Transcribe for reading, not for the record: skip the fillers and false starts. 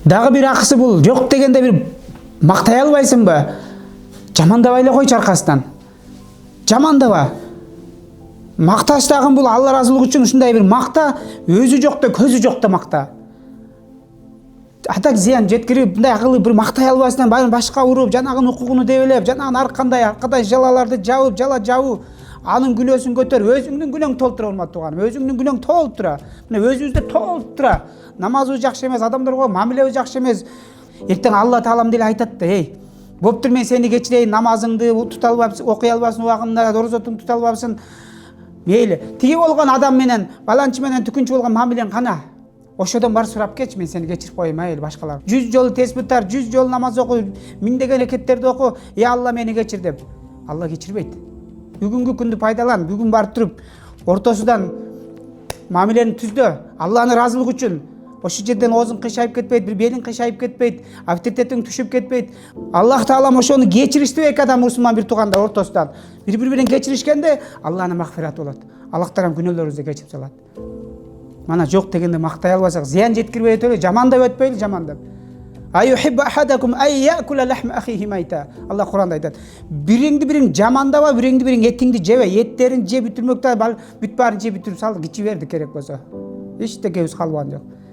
Дагы бир акысы бул жок дегенде бир мактай албайсыңбы? Жамандабай эле койчу аркасынан. Жамандаба. Макташтагын бул Алла ыраазылыгы үчүн ушундай бир макта, өзү жокто, көзү жокто макта. Атак зыян жеткирип, мындай кылып бир мактай албастан башка уруп, жанагынын укугуну дебелеп, жанагын аркадай жалаларды жабып, жала жабуу, анын күнөөсүн көтөрүп, өзүңдүн күнөөң толтура урматтуу тууганым, өзүңдүн күнөөң толуп тура. Мына өзүбүздө толуп тура. Намазыбыз жакшы эмес, адамдарга мамилебиз жакшы эмес. Эртең Алла таалам деле айтат да, эй, боптур мен сени кечирейин, намазыңды тута албапсың, окуй албапсың убагында, орозотуңду тута албапсың. Мейли, тиги болгон адам менен, баланчы менен түкүнчү болгон мамилең кана? Ошодон бар сурап кетчи, мен сени кечирип коеюн, айыл башкалар. 100 жолу тесбит тар, 100 жолу намаз оку, миңдеген экеттерди оку, Алла мени кечир деп. Алла кечирбейт. Бүгүнкү күндү пайдалан, бүгүн барып туруп, ортосудан мамилени түздө, Алланын ыраазылыгы үчүн. Ошол жерден оозуң кыйшайып кетпейт, бир белиң кыйшайып кетпейт, авторитетиң түшүп кетпейт. Аллах таалам ошону кечиришти эки адам мусулман бир туугандар ортосунан. Бири-бири менен кечиришкенде Алланын магфираты болот. Аллах таалам күнөөлөрүбүздү кечирип салат. Мана жок дегенде мактай албасак, зыян жеткирбей өтөлү, жамандап өтпөйлү, жамандап. Айюхиббу ахадакум ай яакула лахма ахихи майта. Алла Куранда айтат. Бириңди бириң жамандаба, бириңди бириң этиңди жебе, эттерин жеп бүтүрмөктө бүт баарын жеп бүтүрүп сал, кичи берди керек болсо. Эчтекебиз калбаган жок.